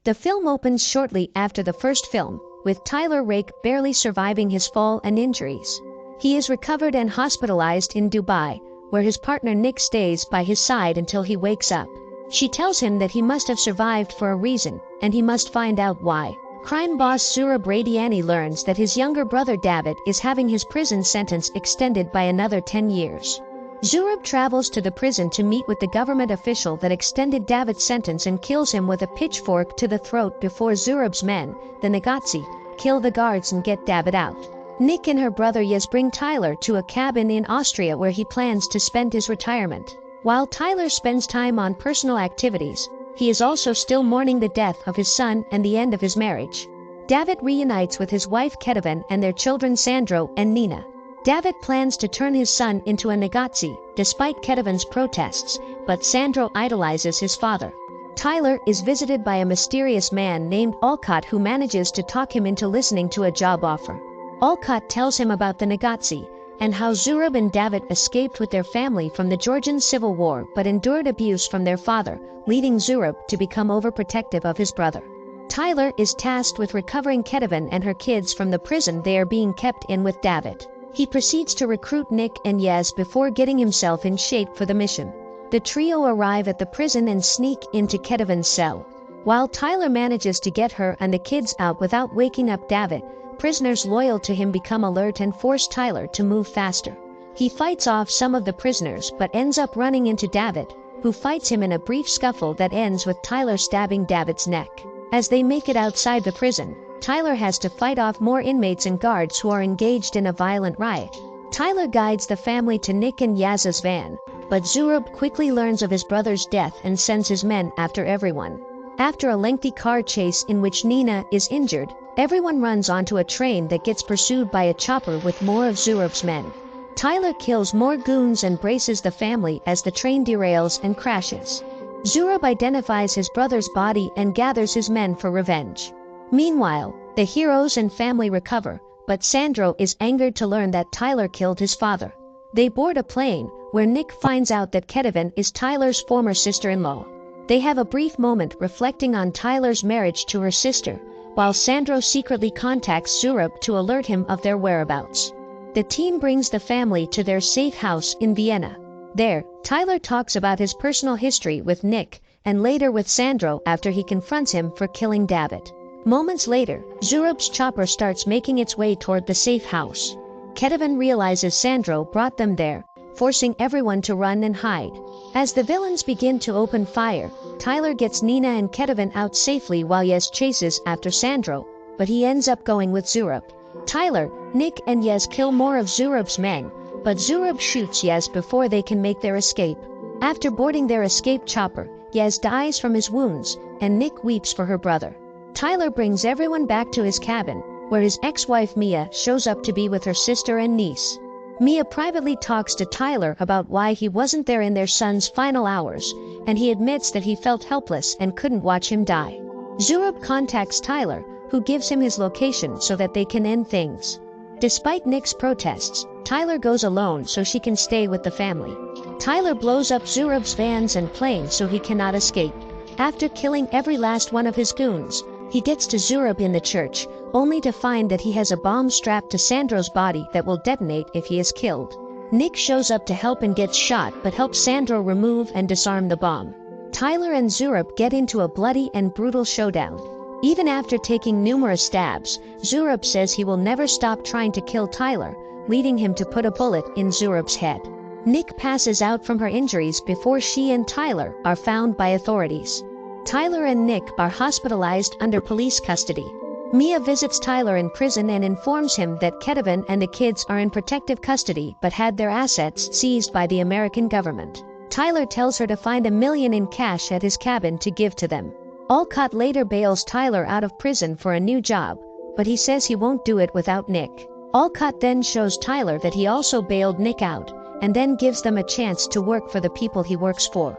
The film opens shortly after the first film, with Tyler Rake barely surviving his fall and injuries. He is recovered and hospitalized in Dubai, where his partner Nick stays by his side until he wakes up. She tells him that he must have survived for a reason, and he must find out why. Crime boss Zurab Radiani learns that his younger brother David is having his prison sentence extended by another 10 years. Zurab travels to the prison to meet with the government official that extended David's sentence and kills him with a pitchfork to the throat before Zurab's men, the Nagazi, kill the guards and get David out. Nick and her brother Yez bring Tyler to a cabin in Austria where he plans to spend his retirement. While Tyler spends time on personal activities, he is also still mourning the death of his son and the end of his marriage. David reunites with his wife Ketavan and their children Sandro and Nina. David plans to turn his son into a Nagazi, despite Ketavan's protests, but Sandro idolizes his father. Tyler is visited by a mysterious man named Alcott who manages to talk him into listening to a job offer. Alcott tells him about the Nagazi, and how Zurab and David escaped with their family from the Georgian Civil War but endured abuse from their father, leading Zurab to become overprotective of his brother. Tyler is tasked with recovering Ketavan and her kids from the prison they are being kept in with David. He proceeds to recruit Nick and Yez before getting himself in shape for the mission. The trio arrive at the prison and sneak into Ketavan's cell. While Tyler manages to get her and the kids out without waking up David, prisoners loyal to him become alert and force Tyler to move faster. He fights off some of the prisoners but ends up running into David, who fights him in a brief scuffle that ends with Tyler stabbing David's neck. As they make it outside the prison, Tyler has to fight off more inmates and guards who are engaged in a violent riot. Tyler guides the family to Nick and Yaz's van, but Zurab quickly learns of his brother's death and sends his men after everyone. After a lengthy car chase in which Nina is injured, everyone runs onto a train that gets pursued by a chopper with more of Zurab's men. Tyler kills more goons and braces the family as the train derails and crashes. Zurab identifies his brother's body and gathers his men for revenge. Meanwhile, the heroes and family recover, but Sandro is angered to learn that Tyler killed his father. They board a plane, where Nick finds out that Ketavan is Tyler's former sister-in-law. They have a brief moment reflecting on Tyler's marriage to her sister, while Sandro secretly contacts Zurab to alert him of their whereabouts. The team brings the family to their safe house in Vienna. There, Tyler talks about his personal history with Nick, and later with Sandro after he confronts him for killing David. Moments later, Zurab's chopper starts making its way toward the safe house. Ketavan realizes Sandro brought them there, forcing everyone to run and hide. As the villains begin to open fire, Tyler gets Nina and Ketavan out safely while Yez chases after Sandro, but he ends up going with Zurab. Tyler, Nick and Yez kill more of Zurab's men, but Zurab shoots Yez before they can make their escape. After boarding their escape chopper, Yez dies from his wounds, and Nick weeps for her brother. Tyler brings everyone back to his cabin, where his ex-wife Mia shows up to be with her sister and niece. Mia privately talks to Tyler about why he wasn't there in their son's final hours, and he admits that he felt helpless and couldn't watch him die. Zurab contacts Tyler, who gives him his location so that they can end things. Despite Nick's protests, Tyler goes alone so she can stay with the family. Tyler blows up Zurab's vans and plane so he cannot escape. After killing every last one of his goons, he gets to Zurab in the church, only to find that he has a bomb strapped to Sandro's body that will detonate if he is killed. Nick shows up to help and gets shot but helps Sandro remove and disarm the bomb. Tyler and Zurab get into a bloody and brutal showdown. Even after taking numerous stabs, Zurab says he will never stop trying to kill Tyler, leading him to put a bullet in Zurab's head. Nick passes out from her injuries before she and Tyler are found by authorities. Tyler and Nick are hospitalized under police custody. Mia visits Tyler in prison and informs him that Ketavan and the kids are in protective custody but had their assets seized by the American government. Tyler tells her to find $1 million in cash at his cabin to give to them. Alcott later bails Tyler out of prison for a new job, but he says he won't do it without Nick. Alcott then shows Tyler that he also bailed Nick out, and then gives them a chance to work for the people he works for.